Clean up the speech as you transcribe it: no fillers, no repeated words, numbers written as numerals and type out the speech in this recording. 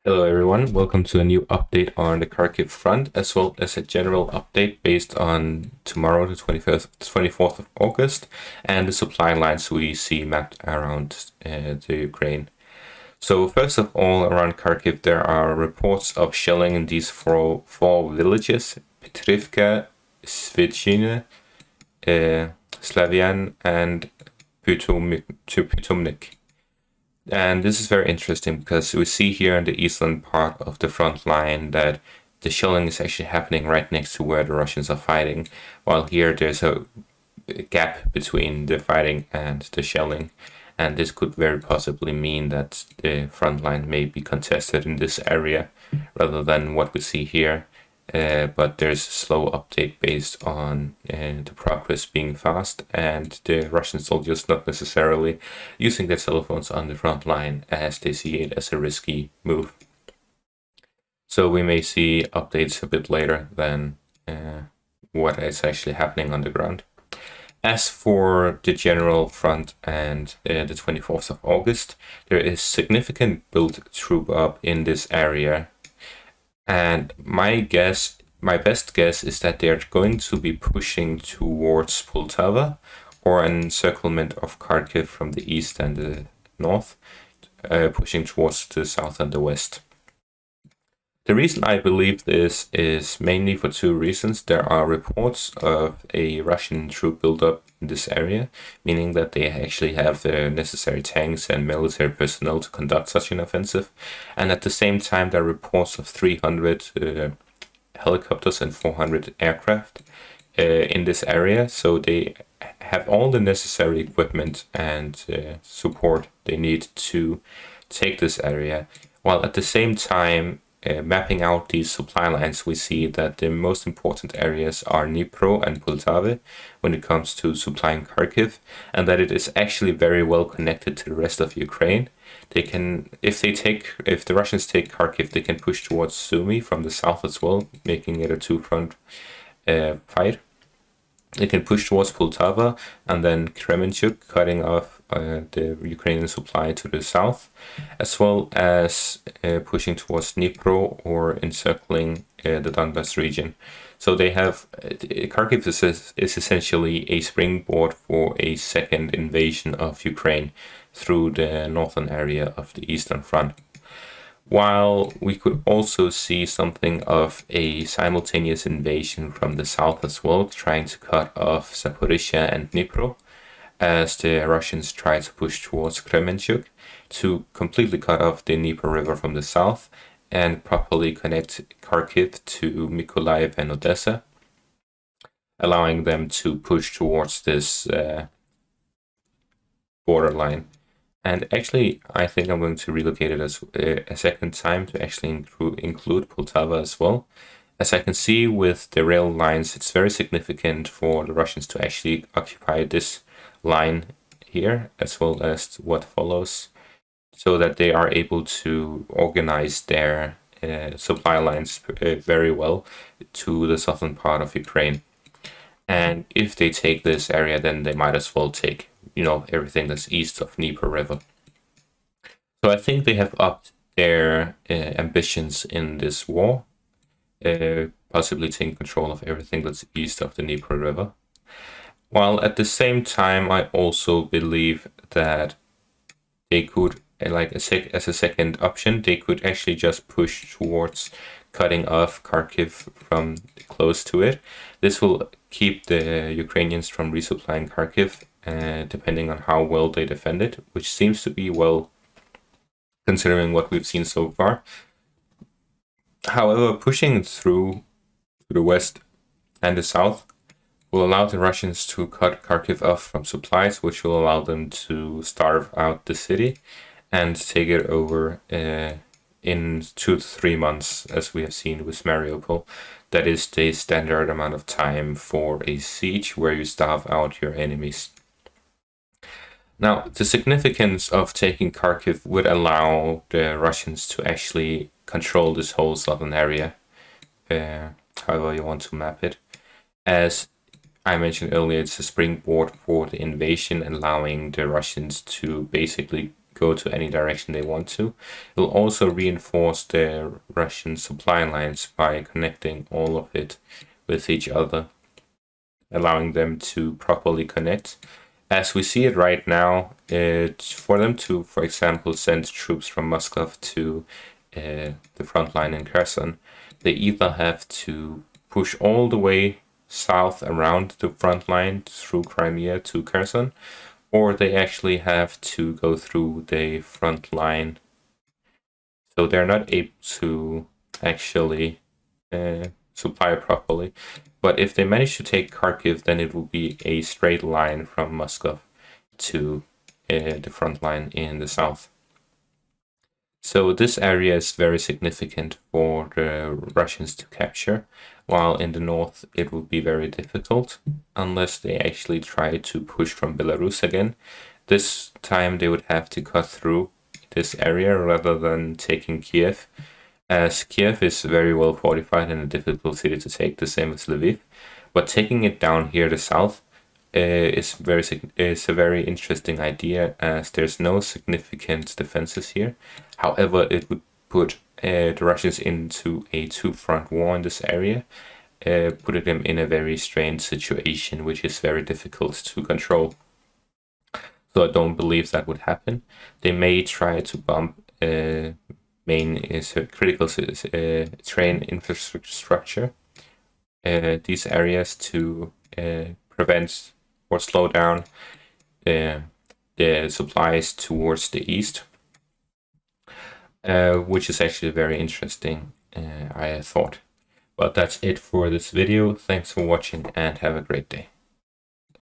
Hello everyone, welcome to a new update on the Kharkiv front, as well as a general update based on tomorrow, the 24th of August, and the supply lines we see mapped around the Ukraine. So first of all, around Kharkiv, there are reports of shelling in these four villages: Petrivka, Svechine, Slavian, and Putumnik. And this is very interesting because we see here in the eastern part of the front line that the shelling is actually happening right next to where the Russians are fighting, while here there's a gap between the fighting and the shelling. And this could very possibly mean that the front line may be contested in this area rather than what we see here. But there's a slow update based on the progress being fast and the Russian soldiers not necessarily using their telephones on the front line as they see it as a risky move. So we may see updates a bit later than what is actually happening on the ground. As for the general front and the 24th of August, there is significant build troop up in this area. And my best guess is that they're going to be pushing towards Poltava or an encirclement of Kharkiv from the east and the north, pushing towards the south and the west. The reason I believe this is mainly for two reasons. There are reports of a Russian troop buildup in this area, meaning that they actually have the necessary tanks and military personnel to conduct such an offensive. And at the same time, there are reports of 300 helicopters and 400 aircraft in this area. So they have all the necessary equipment and support they need to take this area. While at the same time, mapping out these supply lines, we see that the most important areas are Dnipro and Poltava when it comes to supplying Kharkiv, and that it is actually very well connected to the rest of Ukraine. They can, if the Russians take Kharkiv, they can push towards Sumy from the south as well, making it a two-front fight. They can push towards Poltava and then Kremenchuk, cutting off the Ukrainian supply to the south, as well as pushing towards Dnipro or encircling the Donbas region. So they have Kharkiv is essentially a springboard for a second invasion of Ukraine through the northern area of the Eastern Front. While we could also see something of a simultaneous invasion from the south as well, trying to cut off Zaporizhia and Dnipro, as the Russians try to push towards Kremenchuk to completely cut off the Dnieper River from the south and properly connect Kharkiv to Mykolaiv and Odessa, allowing them to push towards this borderline. And actually, I think I'm going to relocate it as a second time to actually include Poltava as well. As I can see with the rail lines, it's very significant for the Russians to actually occupy this line here, as well as what follows, so that they are able to organize their supply lines very well to the southern part of Ukraine. And if they take this area, then they might as well take everything that's east of Dnieper River. So I think they have upped their ambitions in this war, possibly taking control of everything that's east of the Dnieper River. While at the same time, I also believe that they could, as a second option, they could actually just push towards cutting off Kharkiv from close to it. This will keep the Ukrainians from resupplying Kharkiv, depending on how well they defend it, which seems to be well considering what we've seen so far. However, pushing through to the west and the south will allow the Russians to cut Kharkiv off from supplies, which will allow them to starve out the city and take it over in 2 to 3 months, as we have seen with Mariupol. That is the standard amount of time for a siege where you starve out your enemies. Now, the significance of taking Kharkiv would allow the Russians to actually control this whole southern area, however you want to map it. As I mentioned earlier, it's a springboard for the invasion, allowing the Russians to basically go to any direction they want to. It will also reinforce the Russian supply lines by connecting all of it with each other, allowing them to properly connect. As we see it right now, it's for them to, for example, send troops from Moscow to the front line in Kherson, they either have to push all the way south around the front line through Crimea to Kherson, or they actually have to go through the front line. So they're not able to actually supply properly. But if they manage to take Kharkiv, then it will be a straight line from Moscow to the front line in the south. So this area is very significant for the Russians to capture, while in the north it will be very difficult unless they actually try to push from Belarus again. This time they would have to cut through this area rather than taking Kiev, as Kiev is very well fortified and a difficult city to take, the same as Lviv. But taking it down here to south is a very interesting idea, as there's no significant defenses here. However, it would put the Russians into a two-front war in this area, putting them in a very strange situation, which is very difficult to control. So I don't believe that would happen. They may try to bomb main critical train infrastructure, these areas to prevent or slow down the supplies towards the east, which is actually very interesting, I thought. But that's it for this video. Thanks for watching and have a great day.